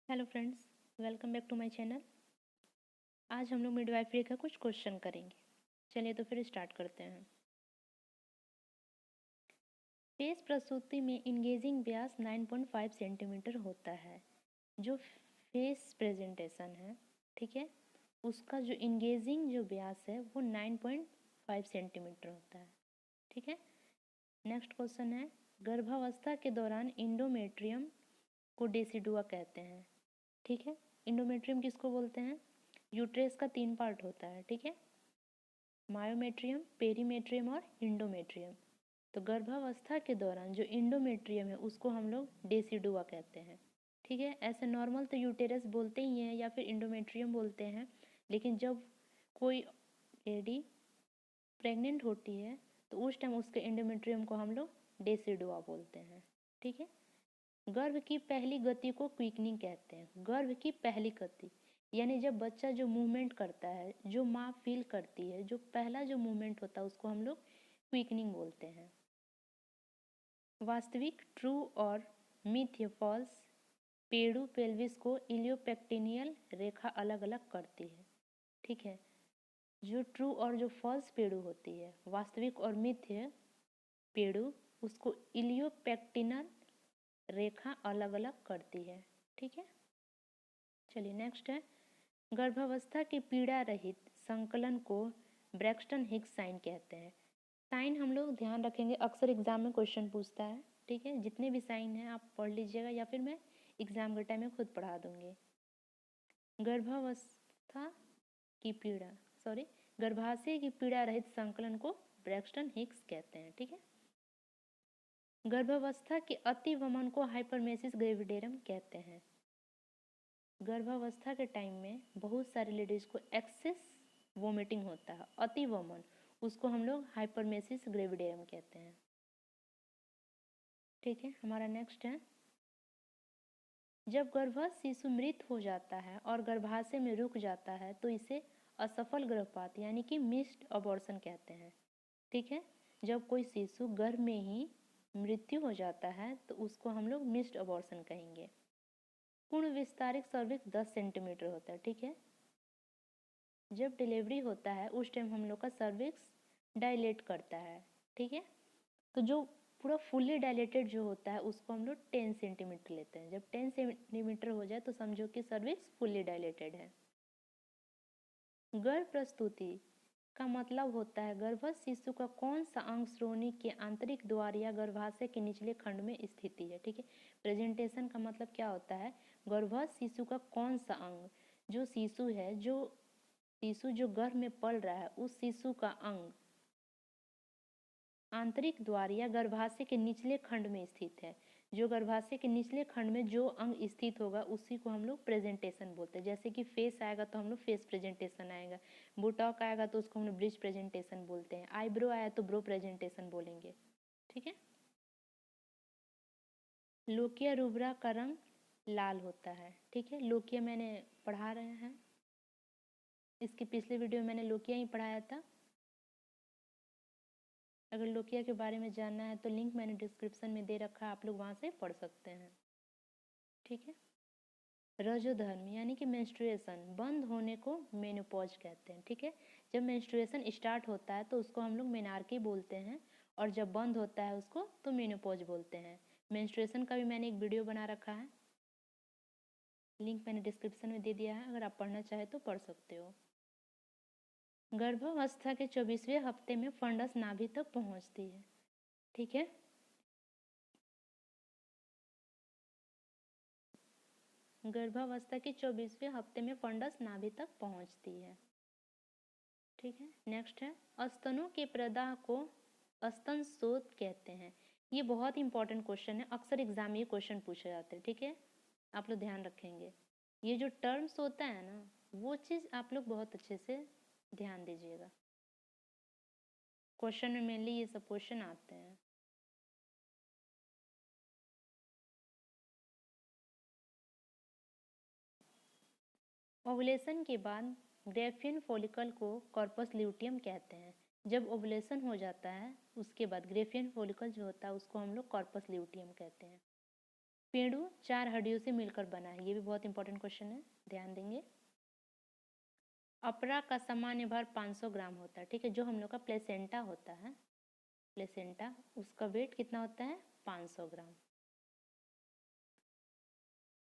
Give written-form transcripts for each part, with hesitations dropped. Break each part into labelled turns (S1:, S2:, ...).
S1: Hello friends, welcome back to my channel. आज हम लोग मिडवाइफरी का कुछ क्वेश्चन करेंगे। चलिए तो फिर स्टार्ट करते हैं। फेस प्रसूति में इंगेजिंग व्यास 9.5 सेंटीमीटर होता है। जो फेस प्रेजेंटेशन है, ठीक है, उसका जो इंगेजिंग जो व्यास है वो 9.5 सेंटीमीटर होता है। ठीक है। नेक्स्ट क्वेश्चन है, गर्भावस्था के दौरान इंडोमेट्रियम को डेसिडुआ कहते हैं। ठीक है। इंडोमेट्रियम किसको बोलते हैं? यूट्रेस का 3 पार्ट होता है। ठीक है, मायोमेट्रियम, पेरीमेट्रियम और इंडोमेट्रियम। तो गर्भावस्था के दौरान जो इंडोमेट्रियम है उसको हम लोग डेसिडुआ कहते हैं। ठीक है। ऐसे नॉर्मल तो यूटेरस बोलते ही हैं या फिर इंडोमेट्रियम बोलते हैं, लेकिन जब कोई लेडी प्रेग्नेंट होती है तो उस टाइम उसके इंडोमेट्रियम को हम लोग डेसिडुआ बोलते हैं। ठीक है। गर्भ की पहली गति को क्विकनिंग कहते हैं। गर्भ की पहली गति यानी जब बच्चा जो मूवमेंट करता है, जो माँ फील करती है, जो पहला जो मूवमेंट होता है उसको हम लोग क्विकनिंग बोलते हैं। वास्तविक, ट्रू और मिथ या फॉल्स पेडू पेल्विस को इलियोपेक्टिनियल रेखा अलग अलग करती है। ठीक है। जो ट्रू और जो फॉल्स पेडू होती है, वास्तविक और मिथ्य पेडू, उसको इलियोपेक्टिनल रेखा अलग अलग करती है। ठीक है। चलिए नेक्स्ट है, गर्भावस्था की पीड़ा रहित संकलन को ब्रैक्सटन हिक्स साइन कहते हैं। साइन हम लोग ध्यान रखेंगे, अक्सर एग्जाम में क्वेश्चन पूछता है। ठीक है, जितने भी साइन हैं आप पढ़ लीजिएगा या फिर मैं एग्जाम के टाइम में खुद पढ़ा दूंगी। गर्भावस्था की पीड़ा गर्भाशय की पीड़ा रहित संकलन को ब्रैक्सटन हिक्स कहते हैं। ठीक है। गर्भावस्था के अतिवमन को हाइपरमेसिस ग्रेविडेरम कहते हैं। गर्भावस्था के टाइम में बहुत सारे लेडीज को एक्सेस वोमिटिंग होता है, अतिवमन, उसको हम लोग हाइपरमेसिस ग्रेविडेरम कहते हैं। ठीक है। हमारा नेक्स्ट है, जब गर्भस्थ शिशु मृत हो जाता है और गर्भाशय में रुक जाता है तो इसे असफल गर्भपात यानी कि मिस्ड अबॉर्शन कहते हैं। ठीक है। जब कोई शिशु गर्भ में ही मृत्यु हो जाता है तो उसको हम लोग मिस्ड अबॉर्शन कहेंगे। पूर्ण विस्तारित सर्विक्स 10 सेंटीमीटर होता है। ठीक है। जब डिलीवरी होता है उस टाइम हम लोग का सर्विक्स डायलेट करता है। ठीक है। तो जो पूरा फुल्ली डायलेटेड जो होता है उसको हम लोग 10 सेंटीमीटर लेते हैं। जब 10 सेंटीमीटर हो जाए तो समझो कि सर्विक्स फुल्ली डायलेटेड है। गर्भ प्रस्तुति का मतलब होता है गर्भस्थ शिशु का कौन सा अंग श्रोणि के आंतरिक द्वार या गर्भाशय के निचले खंड में स्थित है। ठीक है। प्रेजेंटेशन का मतलब क्या होता है, गर्भस्थ शिशु का कौन सा अंग, जो शिशु है, जो शिशु जो गर्भ में पल रहा है उस शिशु का अंग आंतरिक द्वार या गर्भाशय के निचले खंड में स्थित है। जो गर्भाशय के निचले खंड में जो अंग स्थित होगा उसी को हम लोग प्रेजेंटेशन बोलते हैं। जैसे कि फेस आएगा तो हम लोग फेस प्रेजेंटेशन आएगा, बुटॉक आएगा तो उसको हम लोग ब्रिज प्रेजेंटेशन बोलते हैं, आईब्रो आया तो ब्रो प्रेजेंटेशन बोलेंगे। ठीक है। लोकिया रूब्रा का रंग लाल होता है। ठीक है। लोकिया मैंने पढ़ा रहे हैं, इसके पिछले वीडियो में मैंने लोकिया ही पढ़ाया था। अगर लोकिया के बारे में जानना है तो लिंक मैंने डिस्क्रिप्शन में दे रखा है, आप लोग वहाँ से पढ़ सकते हैं। ठीक है। रजोधर्म यानी कि मेंस्ट्रुएशन बंद होने को मेनोपॉज कहते हैं। ठीक है। जब मेंस्ट्रुएशन स्टार्ट होता है तो उसको हम लोग मेनार्की बोलते हैं, और जब बंद होता है उसको तो मेनोपॉज बोलते हैं। मेंस्ट्रुएशन का भी मैंने एक वीडियो बना रखा है, लिंक मैंने डिस्क्रिप्शन में दे दिया है, अगर आप पढ़ना चाहे तो पढ़ सकते हो। गर्भावस्था के 24वें हफ्ते में फंडस नाभि तक पहुंचती है। ठीक है। गर्भावस्था के 24वें हफ्ते में फंडस नाभि तक पहुंचती है। ठीक है। नेक्स्ट है, स्तनों के प्रदाह को स्तन शोथ कहते हैं। ये बहुत इंपॉर्टेंट क्वेश्चन है, अक्सर एग्जाम में ये क्वेश्चन पूछे जाते हैं। ठीक है, आप लोग ध्यान रखेंगे। ये जो टर्म्स होता है ना, वो चीज़ आप लोग बहुत अच्छे से ध्यान दीजिएगा। क्वेश्चन में मेनली ये सब क्वेश्चन आते हैं। ओवुलेशन के बाद ग्रेफियन फॉलिकल को कॉर्पस ल्यूटियम कहते हैं। जब ओवुलेशन हो जाता है उसके बाद ग्रेफियन फॉलिकल जो होता है उसको हम लोग कॉर्पस ल्यूटियम कहते हैं। पेड़ू 4 हड्डियों से मिलकर बना है, ये भी बहुत इंपॉर्टेंट क्वेश्चन है, ध्यान देंगे। अपरा का सामान्य भार 500 ग्राम होता है, ठीक है। जो हम लोग का प्लेसेंटा होता है, प्लेसेंटा, उसका वेट कितना होता है, 500 ग्राम।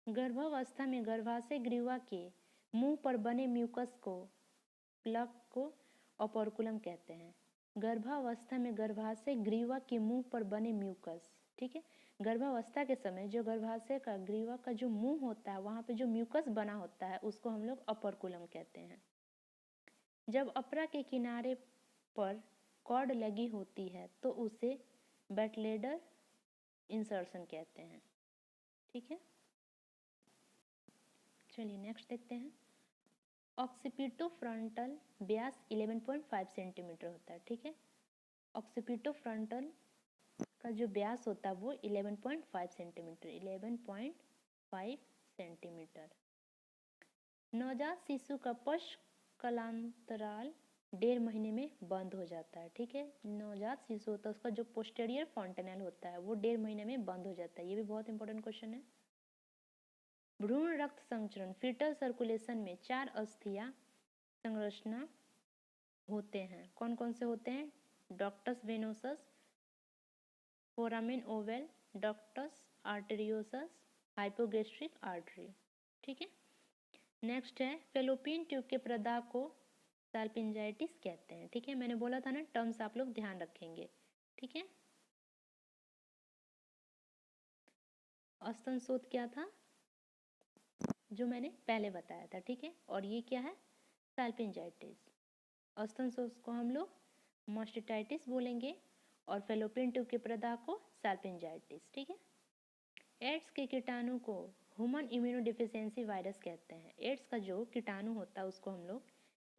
S1: गर्भावस्था में गर्भाशय ग्रीवा के मुंह पर बने म्यूकस को, प्लग को ओपर्कुलम कहते हैं। गर्भावस्था में गर्भाशय ग्रीवा के मुंह पर बने म्यूकस, ठीक है। गर्भावस्था के समय जो गर्भाशय का ग्रीवा का जो मुंह होता है वहाँ पे जो म्यूकस बना होता है उसको हम लोग ओपर्कुलम कहते हैं। जब अपरा के किनारे पर कॉर्ड लगी होती है तो उसे बैटलेडर इंसर्शन कहते हैं, ठीक है। चलिए नेक्स्ट देखते हैं। ऑक्सीपिटोफ्रंटल व्यास 11.5 सेंटीमीटर होता है, ठीक है। ऑक्सीपिटोफ्रंटल का जो व्यास होता है वो 11.5 सेंटीमीटर, 11.5 सेंटीमीटर। नवजात शिशु का पश्च कलांतराल 1.5 महीने में बंद हो जाता है, ठीक है। नवजात शिशु होता है उसका जो पोस्टेरियर फॉन्टेनल होता है वो 1.5 महीने में बंद हो जाता है, ये भी बहुत इंपॉर्टेंट क्वेश्चन है। भ्रूण रक्त संचरण, फीटल सर्कुलेशन में 4 अस्थियां संरचना होते हैं, कौन कौन से होते हैं, ductus venosus, foramen Oval, ductus arteriosus, hypogastric artery, ठीक है। नेक्स्ट है फेलोपियन ट्यूब के प्रदाह को साल्पिंजाइटिस कहते हैं, ठीक है। मैंने बोला था ना टर्म्स आप लोग ध्यान रखेंगे, ठीक है। स्तन शोथ क्या था जो मैंने पहले बताया था, ठीक है। और ये क्या है, साल्पिंजाइटिस। स्तन शोथ को हम लोग मास्टिटाइटिस बोलेंगे और फेलोपियन ट्यूब के प्रदाह को साल्पिंजाइटिस, ठीक है। एड्स के कीटाणु को ह्यूमन इम्यूनोडिफिशियेंसी वायरस कहते हैं। एड्स का जो कीटाणु होता है उसको हम लोग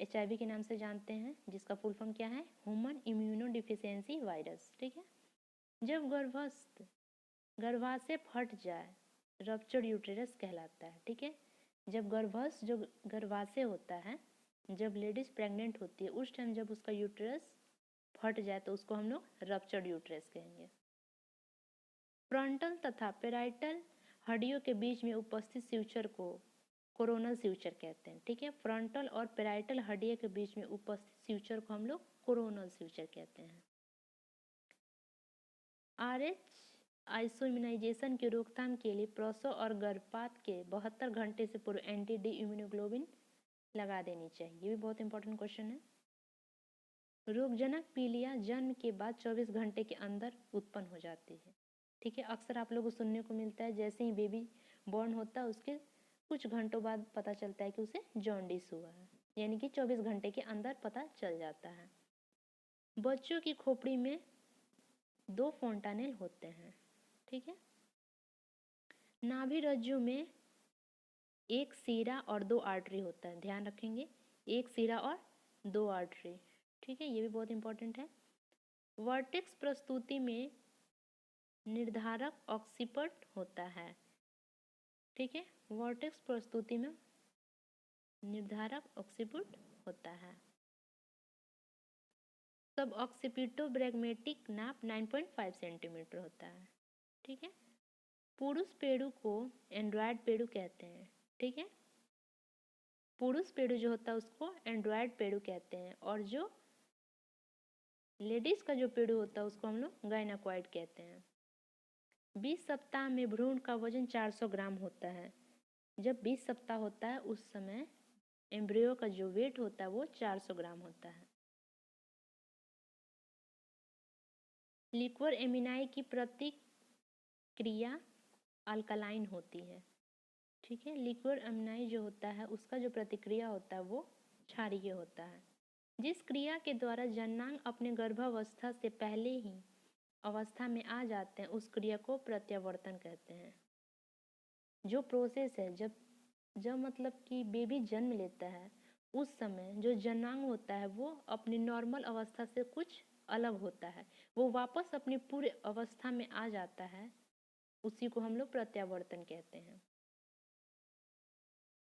S1: HIV के नाम से जानते हैं, जिसका फुल फॉर्म क्या है, ह्यूमन इम्यूनोडिफिशियेंसी वायरस, ठीक है। जब गर्भाशय फट जाए रप्चर्ड यूटेरस कहलाता है, ठीक है। जब जो गर्भाशय होता है, जब लेडीज प्रेग्नेंट होती है उस टाइम जब उसका यूटेरस फट जाए तो उसको हम लोग रप्चर्ड यूटेरस कहेंगे। फ्रंटल तथा पेराइटल हड्डियों के बीच में उपस्थित स्यूचर को कोरोनल स्यूचर कहते हैं, ठीक है। फ्रंटल और पेराइटल हड्डियों के बीच में उपस्थित स्यूचर को हम लोग कोरोनल स्यूचर कहते हैं। RH आइसोइम्यूनाइजेशन की रोकथाम के लिए प्रसव और गर्भपात के 72 घंटे से पूर्व एंटी डी इम्यूनोग्लोबिन लगा देनी चाहिए, ये भी बहुत इंपॉर्टेंट क्वेश्चन है। रोगजनक पीलिया जन्म के बाद 24 घंटे के अंदर उत्पन्न हो जाती है, ठीक है। अक्सर आप लोगों को सुनने को मिलता है जैसे ही बेबी बॉर्न होता है उसके कुछ घंटों बाद पता चलता है कि उसे जॉन्डिस हुआ है, यानी कि 24 घंटे के अंदर पता चल जाता है। बच्चों की खोपड़ी में 2 फोंटानेल होते हैं, ठीक है। नाभि रज्जु में 1 सीरा और 2 आर्टरी होता है, ध्यान रखेंगे, 1 सीरा और 2 आर्टरी, ठीक है। ये भी बहुत इंपॉर्टेंट है। वर्टेक्स प्रस्तुति में निर्धारक ऑक्सीपट होता है, ठीक है। वर्टेक्स प्रस्तुति में निर्धारक ऑक्सीपट होता है। सब ऑक्सीपिटोब्रैगमेटिक नाप 9.5 सेंटीमीटर होता है, ठीक है। पुरुष पेड़ू को एंड्रॉयड पेड़ू कहते हैं, ठीक है। पुरुष पेड़ू जो होता है उसको एंड्रॉयड पेड़ू कहते हैं और जो लेडीज का जो पेड़ू होता है उसको हम लोग गायनाकॉइड कहते हैं। 20 सप्ताह में भ्रूण का वजन 400 ग्राम होता है। जब 20 सप्ताह होता है उस समय एम्ब्रियो का जो वेट होता है वो 400 ग्राम होता है। लिक्वर एमिनाई की प्रतिक्रिया अल्कलाइन होती है, ठीक है। लिक्वर एमिनाई जो होता है उसका जो प्रतिक्रिया होता है वो क्षारीय होता है। जिस क्रिया के द्वारा जननांग अपने गर्भावस्था से पहले ही अवस्था में आ जाते हैं उस क्रिया को प्रत्यावर्तन कहते हैं। जो प्रोसेस है जब मतलब कि बेबी जन्म लेता है उस समय जो जननांग होता है वो अपनी नॉर्मल अवस्था से कुछ अलग होता है, वो वापस अपनी पूरी अवस्था में आ जाता है, उसी को हम लोग प्रत्यावर्तन कहते हैं।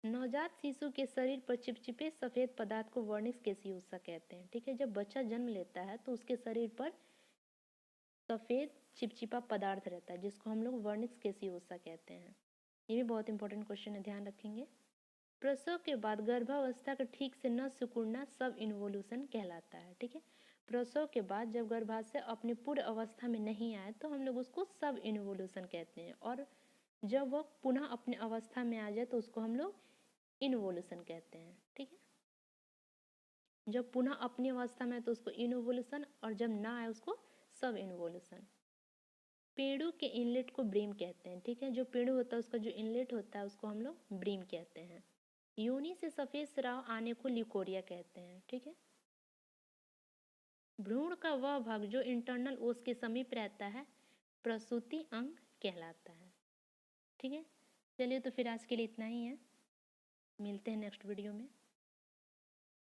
S1: नवजात शिशु के शरीर पर चिपचिपे सफेद पदार्थ को वर्निक्स कैसियोसा कहते हैं, ठीक है। जब बच्चा जन्म लेता है तो उसके शरीर पर सफ़ेद चिपचिपा पदार्थ रहता है जिसको हम लोग वर्निक्स गेसियोसा कहते हैं। ये भी बहुत इंपॉर्टेंट क्वेश्चन है, ध्यान रखेंगे। प्रसव के बाद गर्भावस्था का ठीक से न सिकुड़ना सब इन्वोल्यूशन कहलाता है। ठीक है, प्रसव के बाद जब गर्भाशय अपनी पूर्ण अवस्था में नहीं आए तो हम लोग उसको सब इन्वोल्यूशन कहते हैं, और जब वह पुनः अपने अवस्था में आ जाए तो उसको हम लोग इन्वोल्यूशन कहते हैं। ठीक है, जब पुनः अपनी अवस्था में आए तो उसको इन्वोल्यूशन, और जब ना आए उसको सब इन्वोल्यूशन। पेड़ों के इनलेट को ब्रीम कहते हैं। ठीक है, जो पेड़ू होता है उसका जो इनलेट होता है उसको हम लोग ब्रीम कहते हैं। योनि से सफेद स्राव आने को लिकोरिया कहते हैं। ठीक है, भ्रूण का वह भाग जो इंटरनल ओस के समीप रहता है प्रसूति अंग कहलाता है। ठीक है, चलिए तो फिर आज के लिए इतना ही है, मिलते हैं नेक्स्ट वीडियो में।